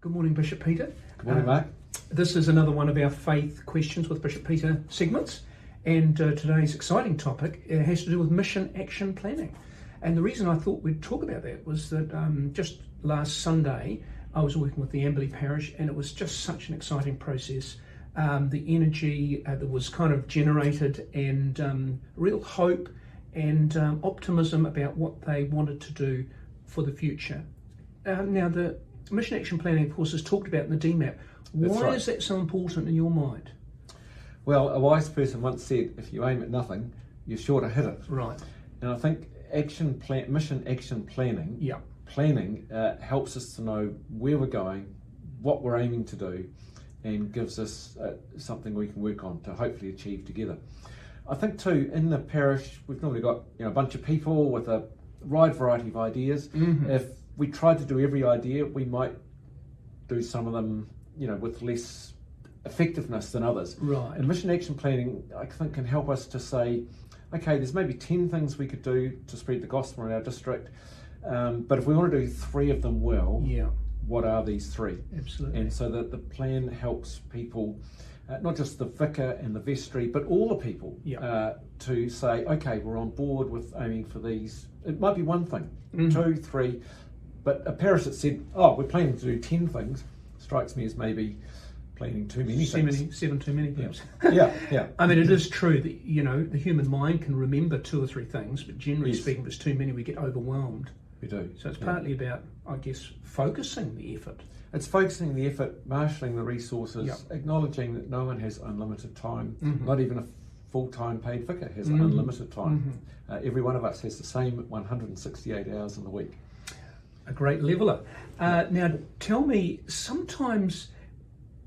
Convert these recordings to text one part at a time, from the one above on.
Good morning, Bishop Peter. Good morning, Mark. This is another one of our Faith Questions with Bishop Peter segments, and today's exciting topic has to do with mission action planning. And the reason I thought we'd talk about that was that just last Sunday I was working with the Amberley parish, and it was just such an exciting process. The energy that was kind of generated, and real hope and optimism about what they wanted to do for the future. Now, the mission action planning, of course, is talked about in the DMAP. Why is that so important in your mind? Well, a wise person once said, if you aim at nothing, you're sure to hit it. Right. And I think mission action planning helps us to know where we're going, what we're aiming to do, and gives us something we can work on to hopefully achieve together. I think too, in the parish, we've normally got a bunch of people with a wide variety of ideas. Mm-hmm. If we tried to do every idea, we might do some of them, with less effectiveness than others. Right. And mission action planning, I think, can help us to say, okay, there's maybe 10 things we could do to spread the gospel in our district, but if we want to do 3 of them well, what are these 3? Absolutely. And so that the plan helps people, not just the vicar and the vestry, but all the people, to say, okay, we're on board with aiming for these. It might be one thing, 2, 3, but a parish that said, we're planning to do 10 things, strikes me as maybe planning too many things. 7 too many things. Yeah. I mean, it is true that, the human mind can remember 2 or 3 things, but generally speaking, if it's too many, we get overwhelmed. We do. So it's partly about, I guess, focusing the effort. It's focusing the effort, marshalling the resources, acknowledging that no one has unlimited time, not even a full-time paid vicar has unlimited time. Every one of us has the same 168 hours in the week. A great leveller. Now, tell me, sometimes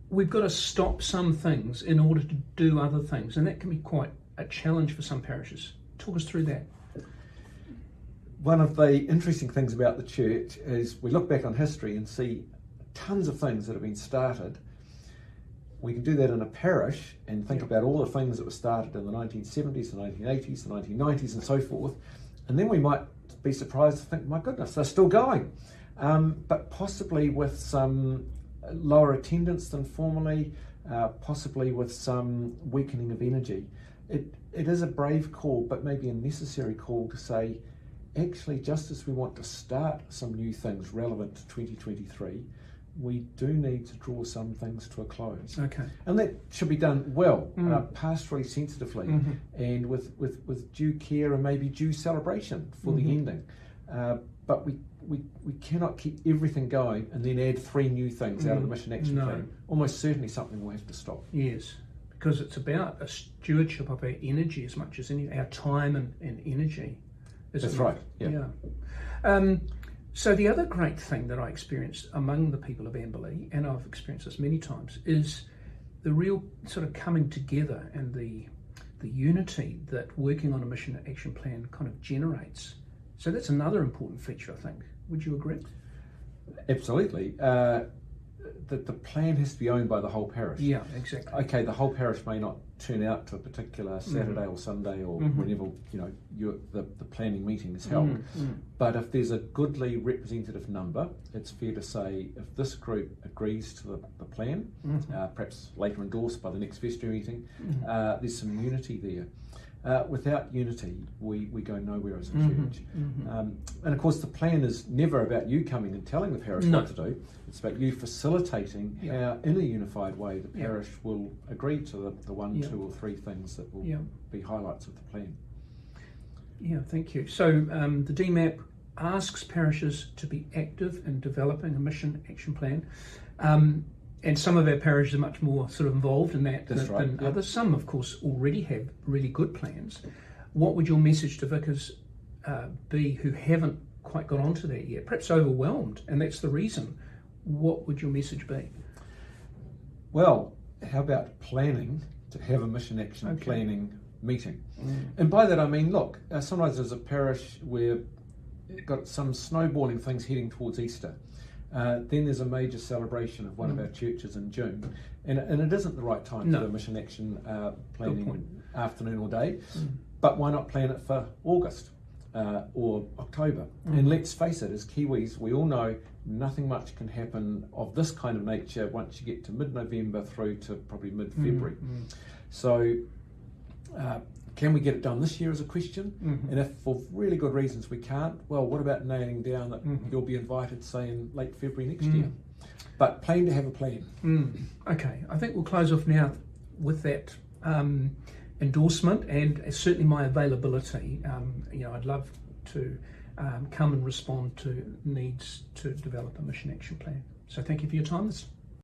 we've got to stop some things in order to do other things, and that can be quite a challenge for some parishes. Talk us through that. One of the interesting things about the church is we look back on history and see tons of things that have been started. We can do that in a parish and think about all the things that were started in the 1970s, the 1980s, the 1990s and so forth, and then we might be surprised to think, my goodness, they're still going, but possibly with some lower attendance than formerly, possibly with some weakening of energy. It is a brave call, but maybe a necessary call to say, actually, just as we want to start some new things relevant to 2023, we do need to draw some things to a close. Okay. And that should be done well, pastorally sensitively, and with due care and maybe due celebration for the ending. But we cannot keep everything going and then add 3 new things out of the mission action plan. Almost certainly something we'll have to stop. Yes, because it's about a stewardship of our energy as much as our time and energy. That's right. Yeah. So the other great thing that I experienced among the people of Amberley, and I've experienced this many times, is the real sort of coming together and the unity that working on a mission action plan kind of generates. So that's another important feature, I think. Would you agree? Absolutely. That the plan has to be owned by the whole parish. Yeah, exactly. Okay, the whole parish may not turn out to a particular Saturday or Sunday or whenever the planning meeting is held, but if there's a goodly representative number, it's fair to say if this group agrees to the plan, perhaps later endorsed by the next vestry meeting, there's some unity there. Without unity, we go nowhere as a church. And of course, the plan is never about you coming and telling the parish what to do. It's about you facilitating how, in a unified way, the parish will agree to the 1, 2 or 3 things that will be highlights of the plan. Yeah, thank you. So the DMAP asks parishes to be active in developing a mission action plan. And some of our parishes are much more sort of involved in that than others. Some, of course, already have really good plans. What would your message to vicars be who haven't quite got onto that yet? Perhaps overwhelmed, and that's the reason. What would your message be? Well, how about planning to have a mission action planning meeting? And by that I mean, look, sometimes there's a parish where you've got some snowballing things heading towards Easter. Then there's a major celebration of one of our churches in June, and it isn't the right time for the mission action planning afternoon or day, but why not plan it for August or October? And let's face it, as Kiwis, we all know nothing much can happen of this kind of nature once you get to mid-November through to probably mid-February. So can we get it done this year is a question, and if for really good reasons we can't, well, what about nailing down that you'll be invited, say, in late February next year? But plan to have a plan. Okay, I think we'll close off now with that endorsement, and certainly my availability. I'd love to come and respond to needs to develop a mission action plan. So thank you for your time.